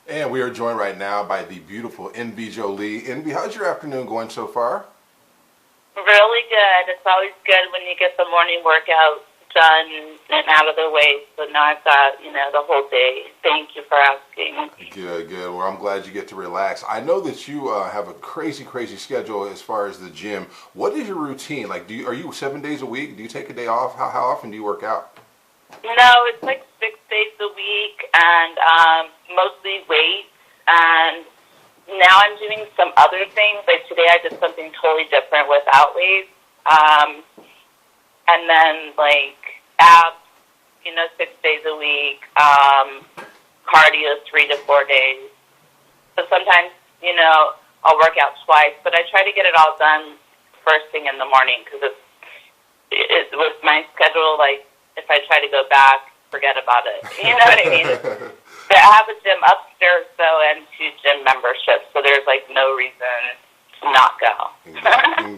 And we are joined right now by the beautiful NB Jolie. NB, how's your afternoon going so far? Really good. It's always good when you get the morning workout done and out of the way. So now I've got, the whole day. Thank you for asking. Good, good. Well, I'm glad you get to relax. I know that you have a crazy, crazy schedule as far as the gym. What is your routine? Like, are you 7 days a week? Do you take a day off? How often do you work out? No, it's like 6 days a week and mostly weights. And now I'm doing some other things. Like today I did something totally different without weights. And then like abs, 6 days a week, cardio 3 to 4 days. So sometimes, I'll work out twice, but I try to get it all done first thing in the morning because it's with my schedule, like if I try to go back, forget about it. You know what I mean? But I have a gym upstairs, though, and 2 gym memberships, so there's like no reason to not go.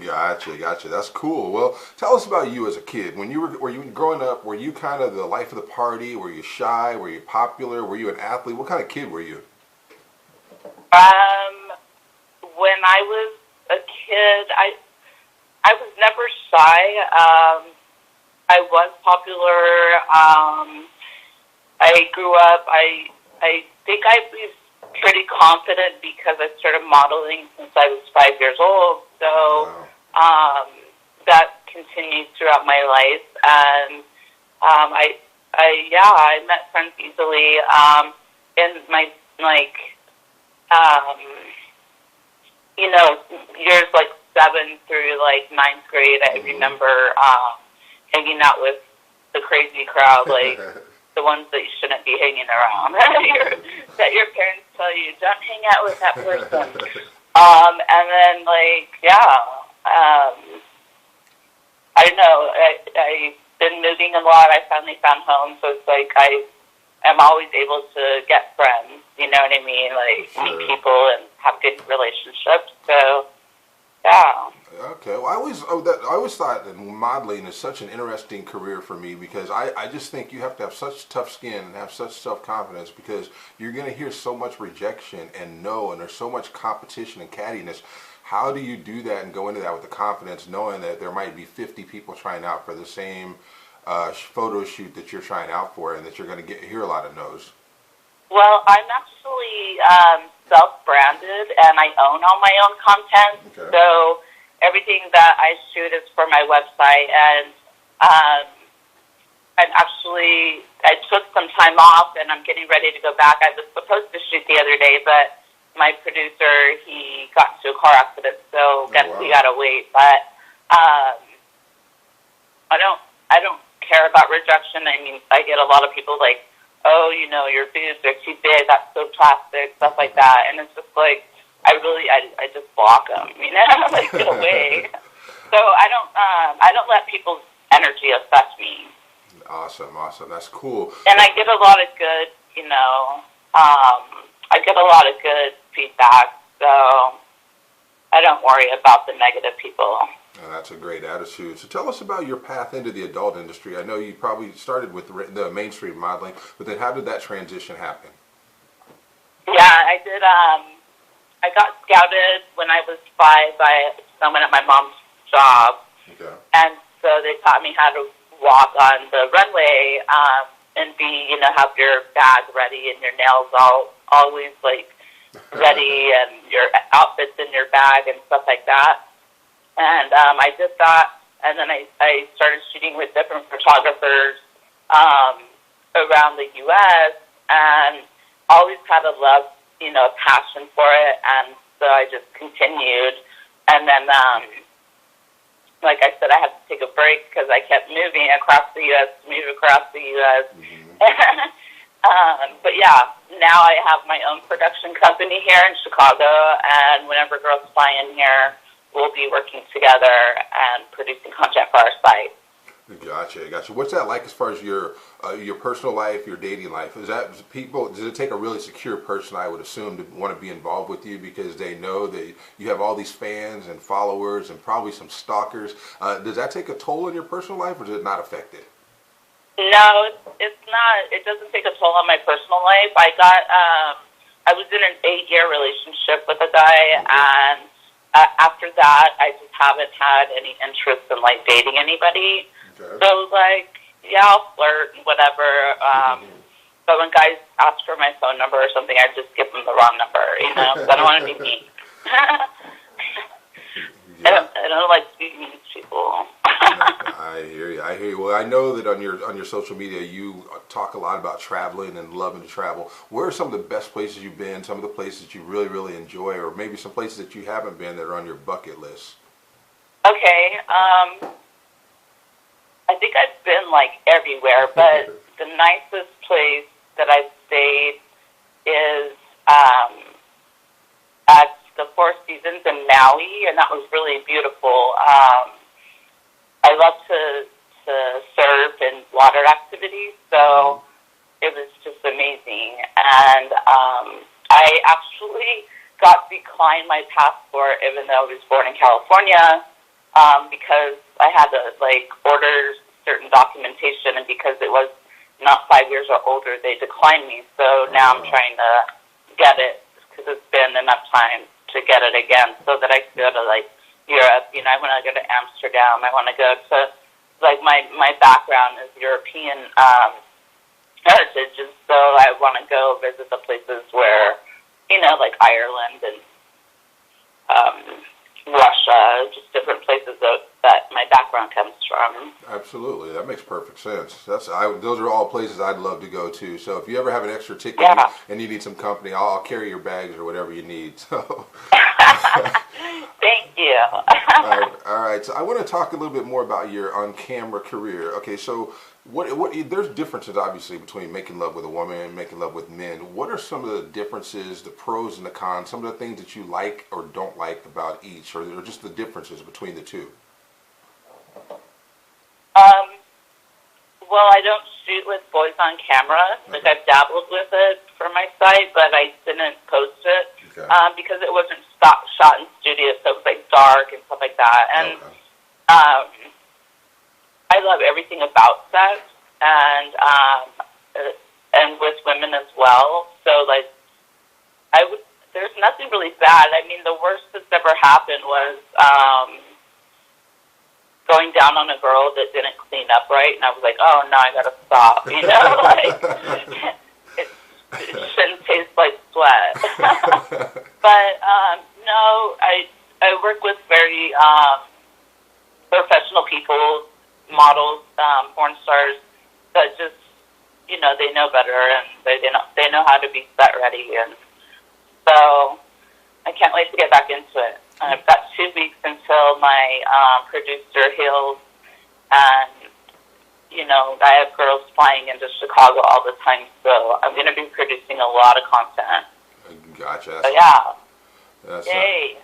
Gotcha. That's cool. Well, tell us about you as a kid. Were you growing up? Were you kind of the life of the party? Were you shy? Were you popular? Were you an athlete? What kind of kid were you? When I was a kid, I was never shy. I was popular. I grew up. I think I was pretty confident because I started modeling since I was 5 years old. So that continued throughout my life, and I met friends easily. In my years like 7 through like 9th grade, I remember hanging out with the crazy crowd, like the ones that you shouldn't be hanging around. That your parents tell you, don't hang out with that person. And then I don't know, I've been moving a lot. I finally found home, so it's like I'm always able to get friends, you know what I mean? Like meet people and have good relationships. So yeah. Okay. Well, I always thought that modeling is such an interesting career for me because I just think you have to have such tough skin and have such self-confidence because you're going to hear so much rejection and there's so much competition and cattiness. How do you do that and go into that with the confidence knowing that there might be 50 people trying out for the same photo shoot that you're trying out for and that you're going to hear a lot of no's? Well, I'm actually self-branded, and I own all my own content. Okay. So everything that I shoot is for my website, and I took some time off, and I'm getting ready to go back. I was supposed to shoot the other day, but my producer, he got into a car accident, so we gotta wait. But I don't care about rejection. I mean, I get a lot of people like, oh, your boobs are too big, that's so plastic, stuff like that. And it's just like, I just block them, like get away. So I don't let people's energy affect me. Awesome. That's cool. And I get a lot of good, I get a lot of good feedback. So I don't worry about the negative people. That's a great attitude. So tell us about your path into the adult industry. I know you probably started with the mainstream modeling, but then how did that transition happen? Yeah, I did. I got scouted when I was 5 by someone at my mom's job. Okay. And so they taught me how to walk on the runway and have your bag ready and your nails always like ready and your outfits in your bag and stuff like that. And I did that, and then I started shooting with different photographers around the U.S. and always had a love, a passion for it, and so I just continued. And then, like I said, I had to take a break because I kept moving across the U.S., But yeah, now I have my own production company here in Chicago, and whenever girls fly in here, we'll be working together and producing content for our site. Gotcha. What's that like as far as your personal life, your dating life? Does it take a really secure person, I would assume, to want to be involved with you because they know that you have all these fans and followers and probably some stalkers? Does that take a toll on your personal life, or does it not affect it? No, it's not. It doesn't take a toll on my personal life. I I was in an 8-year relationship with a guy, and after that, I just haven't had any interest in, like, dating anybody. Okay. So, like, yeah, I'll flirt and whatever. But when guys ask for my phone number or something, I just give them the wrong number, you know, because I don't want to be mean. I don't like being mean to people. I hear you. I hear you. Well, I know that on your social media, you talk a lot about traveling and loving to travel. Where are some of the best places you've been? Some of the places you really, really enjoy, or maybe some places that you haven't been that are on your bucket list? Okay. I think I've been, like, everywhere, but the nicest place that I've stayed is at the Four Seasons in Maui, and that was really beautiful. I love to surf and water activities, so it was just amazing. And I actually got declined my passport, even though I was born in California, because I had to, like, order certain documentation, and because it was not 5 years or older, they declined me. So now I'm trying to get it, because it's been enough time to get it again, so that I can go to, like, Europe. You know, I want to go to Amsterdam. I want to go to, like, my background is European heritage, and so I want to go visit the places where, you know, like Ireland and Russia, just different places that my background comes from. Absolutely, that makes perfect sense. Those are all places I'd love to go to. So if you ever have an extra ticket and you need some company, I'll carry your bags or whatever you need. So. Thank you. All right. So I want to talk a little bit more about your on-camera career. Okay, so what there's differences obviously between making love with a woman and making love with men. What are some of the differences, the pros and the cons, some of the things that you like or don't like about each, or just the differences between the two? Well, I don't shoot with boys on camera. Like, I've dabbled with it for my site, but I didn't post it because it wasn't shot in studio, so it was, like, dark and stuff like that. And I love everything about sex, and with women as well. So, like, there's nothing really bad. I mean, the worst that's ever happened was going down on a girl that didn't clean up right, and I was like, oh, no, I gotta stop, you know? Like, it shouldn't taste like sweat. But, no, I work with very professional people, models, porn stars, that just, you know, they know better, and they know how to be set ready, and so I can't wait to get back into it. I've got 2 weeks until my producer heals, and, you know, I have girls flying into Chicago all the time, so I'm going to be producing a lot of content. Gotcha. So, yeah.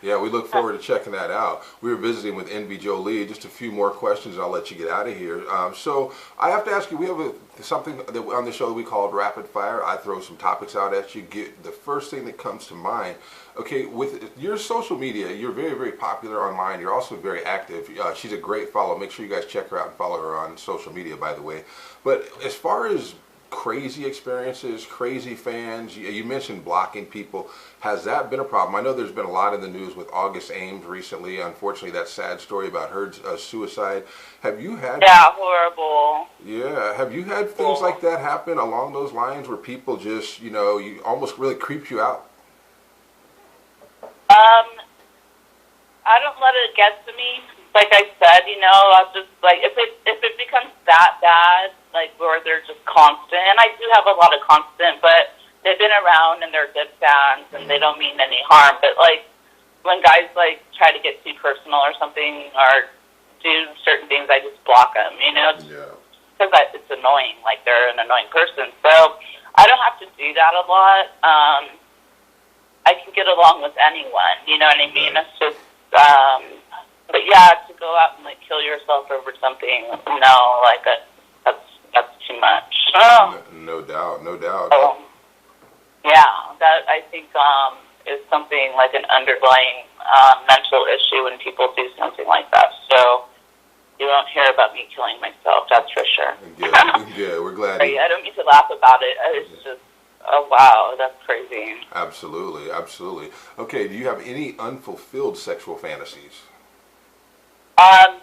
Yeah, we look forward to checking that out. We were visiting with NB Jolie. Just a few more questions, and I'll let you get out of here. So I have to ask you, we have something that on the show that we call Rapid Fire. I throw some topics out at you. Get the first thing that comes to mind. Okay, with your social media, you're very, very popular online. You're also very active. She's a great follow. Make sure you guys check her out and follow her on social media, by the way. But as far as crazy experiences, crazy fans, you mentioned blocking people. Has that been a problem? I know there's been a lot in the news with August Ames recently. Unfortunately, that sad story about her suicide. Have you had... Yeah, horrible. Yeah. Have you had things like that happen along those lines where people just, you know, you almost really creep you out? I don't let it get to me. Like I said, you know, I'll just, like, if it becomes that bad, like, where they're just constant, and I do have a lot of constant, but they've been around and they're good fans and they don't mean any harm. But, like, when guys, like, try to get too personal or something or do certain things, I just block them, you know? Because it's annoying. Like, they're an annoying person. So I don't have to do that a lot. I can get along with anyone, you know what I mean? It's just, but yeah, to go out and, like, kill yourself over something, no, like, that's too much. No doubt, no doubt. Yeah, that, I think, is something like an underlying mental issue when people do something like that. So you won't hear about me killing myself, that's for sure. Yeah, we're glad. I don't mean to laugh about it. It's just, Oh, wow, that's crazy. Absolutely, absolutely. Okay, do you have any unfulfilled sexual fantasies?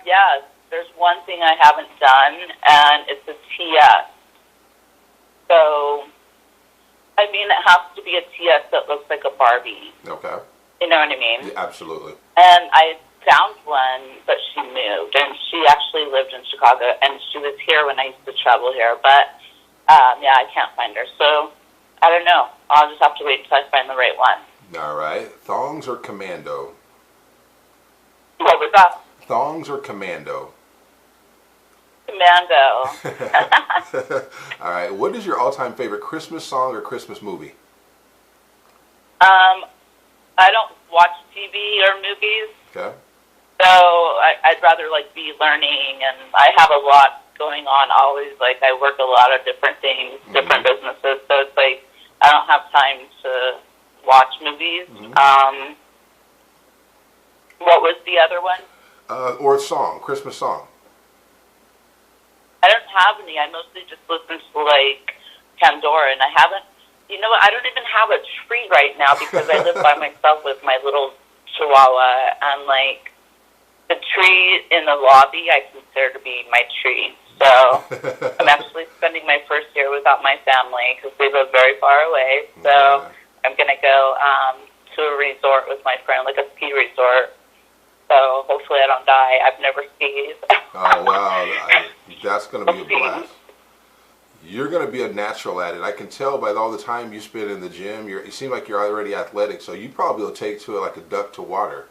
Yeah, there's one thing I haven't done, and it's a TS. So, I mean, it has to be a TS that looks like a Barbie. Okay. You know what I mean? Yeah, absolutely. And I found one, but she moved, and she actually lived in Chicago, and she was here when I used to travel here, but, yeah, I can't find her. So, I don't know. I'll just have to wait until I find the right one. All right. Thongs or commando? What was that? Thongs or commando? Commando. All right. What is your all-time favorite Christmas song or Christmas movie? I don't watch TV or movies. Okay. So I'd rather like be learning, and I have a lot going on always. Like I work a lot of different things, different businesses. So it's like I don't have time to watch movies. What was the other one? Or a song, Christmas song. I don't have any. I mostly just listen to like Pandora, and I haven't. You know what? I don't even have a tree right now because I live by myself with my little Chihuahua, and like the tree in the lobby I consider to be my tree. So I'm actually spending my first year without my family because they live very far away. So I'm gonna go to a resort with my friend, like a ski resort. So hopefully I don't die. I've never skied. Oh wow, that's gonna be a blast. You're going to be a natural at it. I can tell by all the time you spend in the gym. You seem like you're already athletic, so you probably will take to it like a duck to water.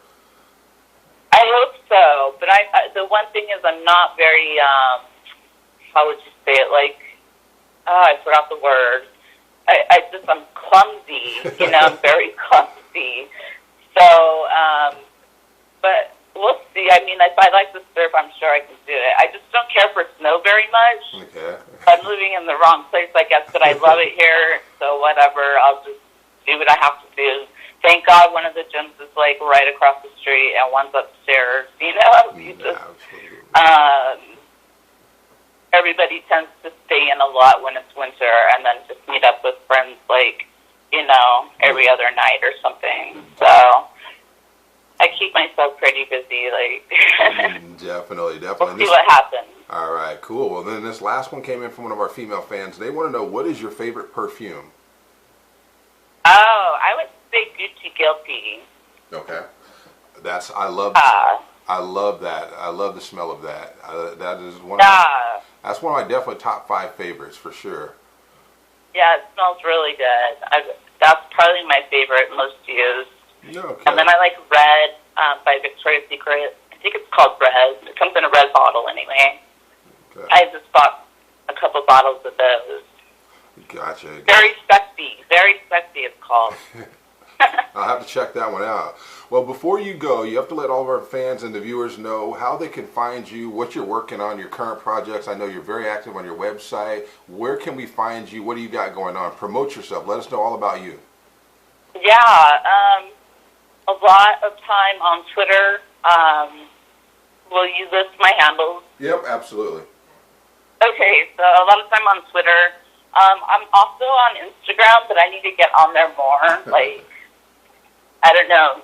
I hope so, but the one thing is I'm not very, how would you say it, like, I forgot the word. I'm clumsy, you know, I'm very clumsy. So, but we'll see. I mean, if I like to surf, I'm sure I can do it. I just don't care for snow very much. Okay. I'm living in the wrong place, I guess, but I love it here, so whatever. I'll just do what I have to do. Thank God one of the gyms is, like, right across the street, and one's upstairs, you know? Everybody tends to stay in a lot when it's winter, and then just meet up with friends, like, you know, every other night or something. So I keep myself pretty busy, like. Definitely. We'll see what happens. All right, cool. Well, then this last one came in from one of our female fans. They want to know, what is your favorite perfume? Oh, I would say Gucci Guilty. Okay. I love that. I love the smell of that. That is that's one of my definitely top 5 favorites for sure. Yeah, it smells really good. That's probably my favorite, most used. Okay. And then I like Red by Victoria's Secret. I think it's called Red. It comes in a red bottle anyway. Okay. I just bought a couple bottles of those. Gotcha. Very sexy it's called. I'll have to check that one out. Well, before you go, you have to let all of our fans and the viewers know how they can find you, what you're working on, your current projects. I know you're very active on your website. Where can we find you? What do you got going on? Promote yourself. Let us know all about you. Yeah, a lot of time on Twitter. Will you list my handles? Yep, absolutely. Okay, so a lot of time on Twitter. I'm also on Instagram, but I need to get on there more. Like, I don't know.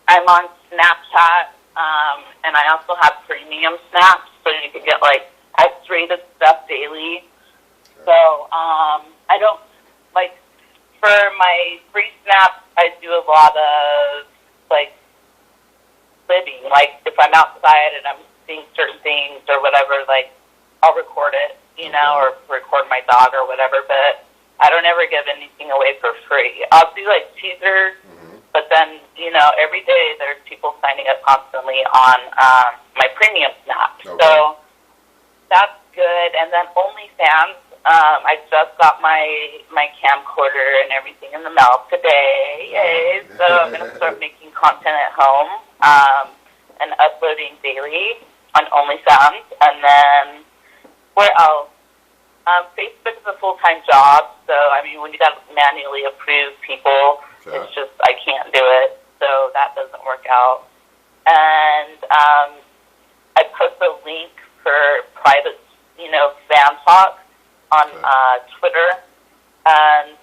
I'm on Snapchat, and I also have premium snaps, so you can get, like, X-rated stuff daily. Okay. So, I don't, like, for my free snaps, I do a lot of, like, living. Like, if I'm outside and I'm seeing certain things or whatever, like, I'll record it, you know, or record my dog or whatever, but I don't ever give anything away for free. I'll do, like, teasers, but then, you know, every day there's people signing up constantly on my premium snap. Okay. So that's good. And then OnlyFans, I just got my camcorder and everything in the mail today. Yay. So I'm going to start making content at home and uploading daily on OnlyFans. And then where else? Facebook is a full-time job, so, I mean, when you got to manually approve people, it's just, I can't do it, so that doesn't work out. And I post a link for private, you know, fan talk on Twitter. And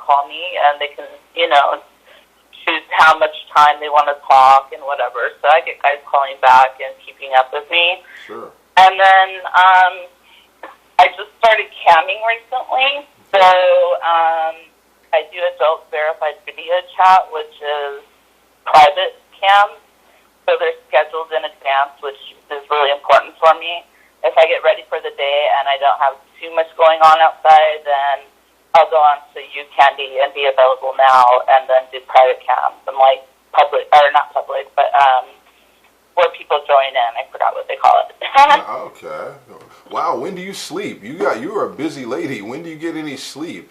call me, and they can, choose how much time they want to talk and whatever. So I get guys calling back and keeping up with me. Sure. And then I just started camming recently. So I do adult verified video chat, which is private cam. So they're scheduled in advance, which is really important for me. If I get ready for the day and I don't have too much going on outside, then I'll go on to YouCandy and be available now, and then do private cams. I'm like public, or not public, but where people join in. I forgot what they call it. Okay. Wow. When do you sleep? You are a busy lady. When do you get any sleep?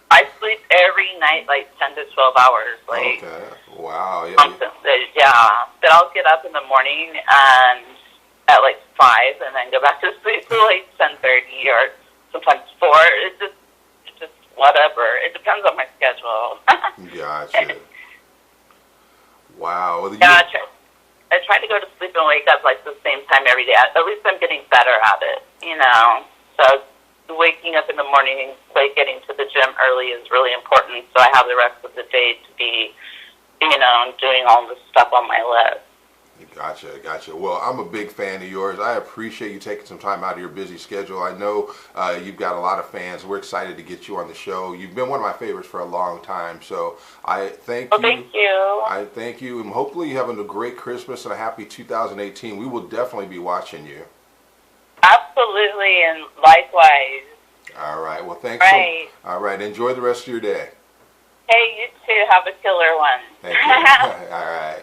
I sleep every night, like 10 to 12 hours. Like, okay. Wow. Yeah. Yeah. Then I'll get up in the morning and at like 5, and then go back to sleep till like 10:30 or sometimes 4. It's just whatever. It depends on my schedule. Gotcha. Wow. Well, yeah, I try to go to sleep and wake up like the same time every day. At least I'm getting better at it, So waking up in the morning, like getting to the gym early is really important, so I have the rest of the day to be, doing all the stuff on my list. Gotcha. Well, I'm a big fan of yours. I appreciate you taking some time out of your busy schedule. I know you've got a lot of fans. We're excited to get you on the show. You've been one of my favorites for a long time, so I thank you. Thank you. I thank you, and hopefully you're having a great Christmas and a happy 2018. We will definitely be watching you. Absolutely, and likewise. All right. Well, thanks. Right. All right. Enjoy the rest of your day. Hey, you too. Have a killer one. Thank you. All right.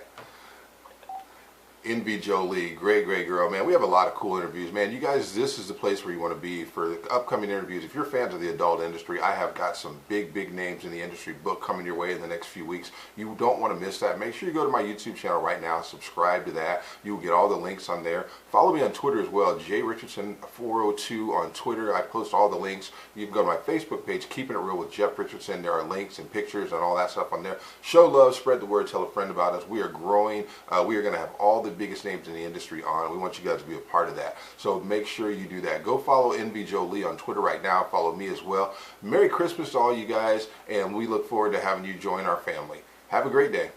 Jolie, great girl, man. We have a lot of cool interviews, man. You guys, this is the place where you want to be for the upcoming interviews. If you're fans of the adult industry, I have got some big names in the industry book coming your way in the next few weeks. You don't want to miss that. Make sure you go to my YouTube channel right now, subscribe to that. You will get all the links on there. Follow me on Twitter as well, Richardson402 on Twitter. I post all the links. You can go to my Facebook page, Keeping It Real with Jeff Richardson. There are links and pictures and all that stuff on there. Show love, spread the word, tell a friend about us. We are growing. We are going to have all the biggest names in the industry on. We want you guys to be a part of that. So make sure you do that. Go follow Jolie on Twitter right now. Follow me as well. Merry Christmas to all you guys, and we look forward to having you join our family. Have a great day.